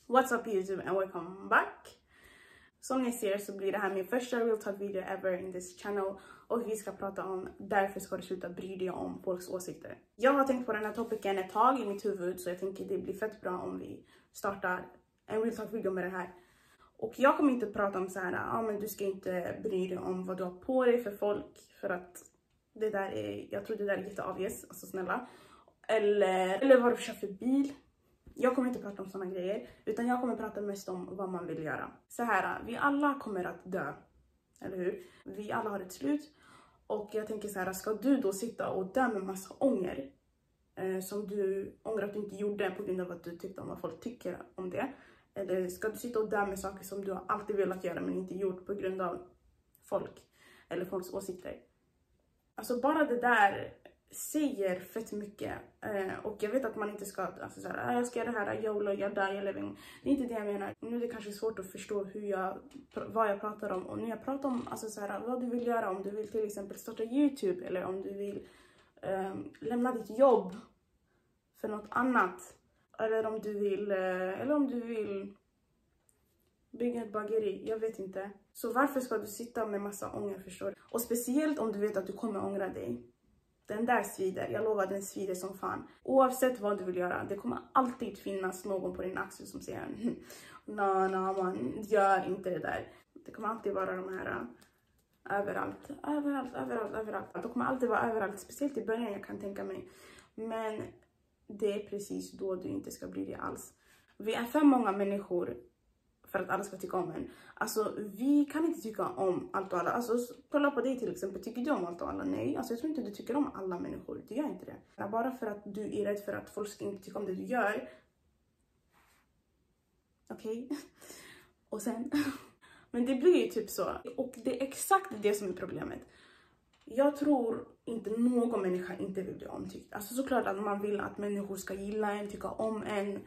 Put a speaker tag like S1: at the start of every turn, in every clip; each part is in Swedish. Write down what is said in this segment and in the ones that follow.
S1: What's up YouTube and welcome back. Som ni ser så blir det här min första real talk video ever in this channel. Och vi ska prata om därför ska du sluta bry dig om folks åsikter. Jag har tänkt på den här topicen ett tag i mitt huvud, så jag tänker det blir fett bra om vi startar en real talk video med det här. Och jag kommer inte prata om så här, men du ska inte bry dig om vad du har på dig för folk. För att det där är, jag tror det där är jätteobvious, alltså snälla. Eller vad du kör för bil. Jag kommer inte prata om såna grejer, utan jag kommer prata mest om vad man vill göra. Så här, vi alla kommer att dö, eller hur? Vi alla har ett slut. Och jag tänker så här, ska du då sitta och dö med massa ånger som du ångrar att du inte gjorde på grund av att du tyckte om vad folk tycker om det? Eller ska du sitta och dö med saker som du alltid velat göra men inte gjort på grund av folk eller folks åsikter? Alltså bara det där säger fett mycket. Och jag vet att man inte ska, alltså såhär, jag ska göra det här, YOLO, jag dör, jag lever. Det är inte det jag menar. Nu är det kanske svårt att förstå vad jag pratar om. Och när jag pratar om alltså såhär, vad du vill göra, om du vill till exempel starta YouTube. Eller om du vill lämna ditt jobb för något annat. Eller om du vill bygga ett bageri, jag vet inte. Så varför ska du sitta med massa ånger, förstår du? Och speciellt om du vet att du kommer ångra dig. Den där svider, jag lovar, den svider som fan. Oavsett vad du vill göra, det kommer alltid finnas någon på din axel som säger nej man, gör inte det där. Det kommer alltid vara de här överallt. De kommer alltid vara överallt, speciellt i början, jag kan tänka mig. Men det är precis då du inte ska bry dig alls. Vi är för många människor för att alla ska tycka om en. Alltså vi kan inte tycka om allt och alla. Alltså kolla på dig till exempel. Tycker du om allt och alla? Nej. Alltså jag tror inte du tycker om alla människor. Du gör inte det. Bara för att du är rädd för att folk ska inte tycka om det du gör. Okej. Och sen. Men det blir ju typ så. Och det är exakt det som är problemet. Jag tror inte någon människa inte vill bli omtyckt. Alltså såklart att man vill att människor ska gilla en, tycka om en.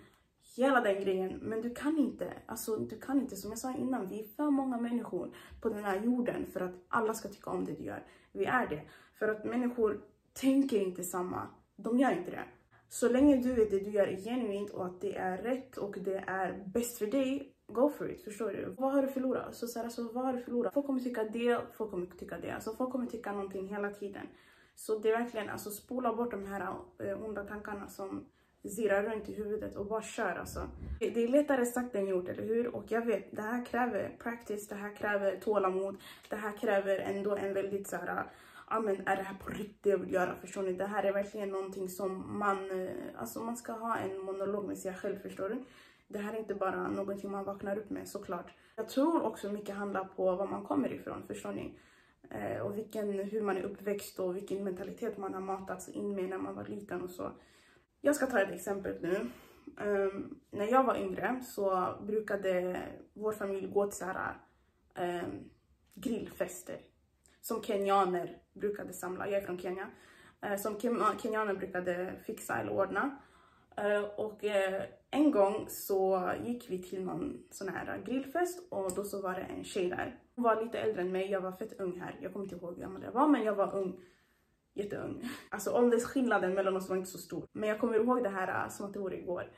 S1: Hela den grejen, men du kan inte, som jag sa innan, vi är för många människor på den här jorden för att alla ska tycka om det du gör. Vi är det, för att människor tänker inte samma, de gör inte det. Så länge du vet det du gör är genuint och att det är rätt och det är bäst för dig, go for it, förstår du? Vad har du förlorat? Vad har du förlorat? Folk kommer tycka det, folk kommer tycka det, alltså folk kommer tycka någonting hela tiden. Så det är verkligen, alltså spola bort de här onda tankarna som zirrar runt i huvudet och bara kör alltså. Det är lättare sagt än gjort, eller hur? Och jag vet, det här kräver practice, det här kräver tålamod, det här kräver ändå en väldigt så här, men är det här på riktigt jag vill göra, förstår ni? Det här är verkligen någonting som man ska ha en monolog med sig själv, förstår du? Det här är inte bara någonting man vaknar upp med, såklart. Jag tror också mycket handlar på var man kommer ifrån, förstår ni? Och hur man är uppväxt och vilken mentalitet man har matats in med när man var liten och så. Jag ska ta ett exempel nu. När jag var yngre så brukade vår familj gå till så här, grillfester. Som kenyaner brukade samla. Jag är från Kenya. Som kenyaner brukade fixa eller ordna. Och en gång så gick vi till någon sån här grillfest. Och då så var det en tjej där. Hon var lite äldre än mig. Jag var fett ung här. Jag kommer inte ihåg hur gammal jag var, men jag var ung. Jätteung. Alltså åldersskillnaden mellan oss var inte så stor. Men jag kommer ihåg det här som att det var igår.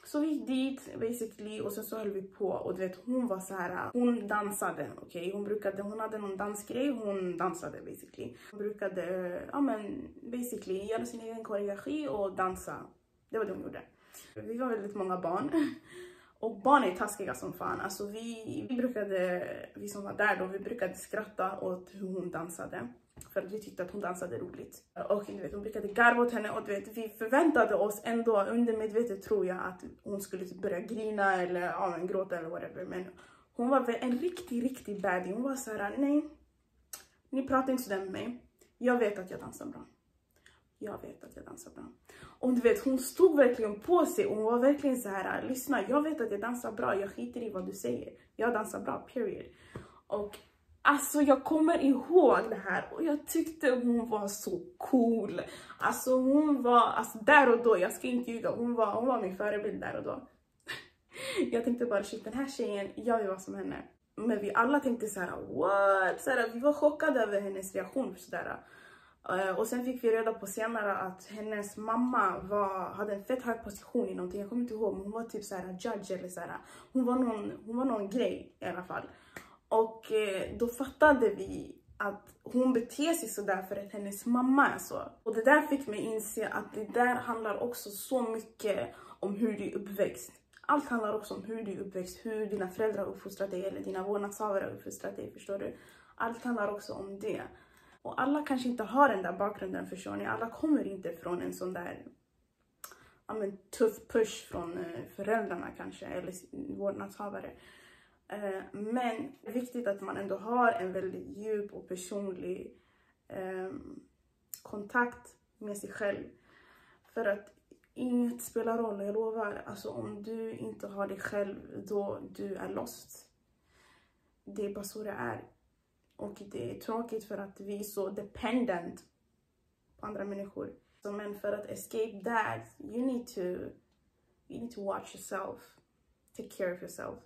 S1: Så vi gick dit basically och sen så höll vi på. Och du vet, hon var så här, hon dansade, okej? Hon hade någon dansgrej, hon dansade basically. Hon brukade, basically göra sin egen koreografi och dansa. Det var det hon gjorde. Vi var väldigt många barn. Och barn är taskiga som fan. Alltså vi som var där då, vi brukade skratta åt hur hon dansade. För att vi tyckte att hon dansade roligt. Och du vet, hon brukade garva åt henne. Och du vet, vi förväntade oss ändå undermedvetet, tror jag, att hon skulle typ börja grina eller gråta eller whatever. Men hon var väl en riktig baddie. Hon var så här, nej, ni pratar inte sådär med mig. Jag vet att jag dansar bra. Och du vet, hon stod verkligen på sig. Och hon var verkligen så här, lyssna, jag vet att jag dansar bra. Jag skiter i vad du säger. Jag dansar bra, period. Och alltså jag kommer ihåg det här och jag tyckte hon var så cool. Alltså hon var, där och då, jag ska inte ljuga, hon var min förebild där och då. Jag tänkte bara, shit, den här tjejen, jag vill vara som henne. Men vi alla tänkte så här, what? Så här, vi var chockade över hennes reaktion. Så där. Och sen fick vi reda på senare att hennes mamma hade en fett hög position i någonting. Jag kommer inte ihåg, men hon var typ så här judge eller så här. Hon var någon grej i alla fall. Och då fattade vi att hon beter sig så där för att hennes mamma är så. Och det där fick mig inse att det där handlar också så mycket om hur du är uppväxt. Allt handlar också om hur du är uppväxt, hur dina föräldrar har uppfostrat dig eller dina vårdnadshavare har uppfostrat dig, förstår du? Allt handlar också om det. Och alla kanske inte har den där bakgrunden, förstår ni? Alla kommer inte från en sån där tuff push från föräldrarna kanske, eller vårdnadshavare. Men det är viktigt att man ändå har en väldigt djup och personlig kontakt med sig själv. För att inget spelar roll, jag lovar. Alltså om du inte har dig själv, då du är lost. Det är bara så det är. Och det är tråkigt för att vi är så dependent på andra människor. Men för att escape that, you need to watch yourself. Take care of yourself.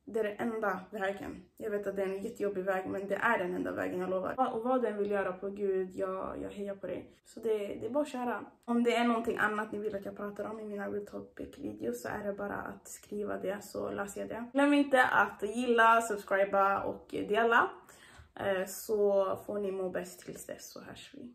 S1: Det är den enda vägen. Jag vet att det är en jättejobbig väg, men det är den enda vägen, jag lovar. Och vad den vill göra på Gud, jag hejar på dig. Så det är bara att köra. Om det är någonting annat ni vill att jag pratar om i mina Real Topic-videos så är det bara att skriva det, så läser jag det. Glöm inte att gilla, subscriba och dela. Så får ni må bäst tills dess, så hörs vi.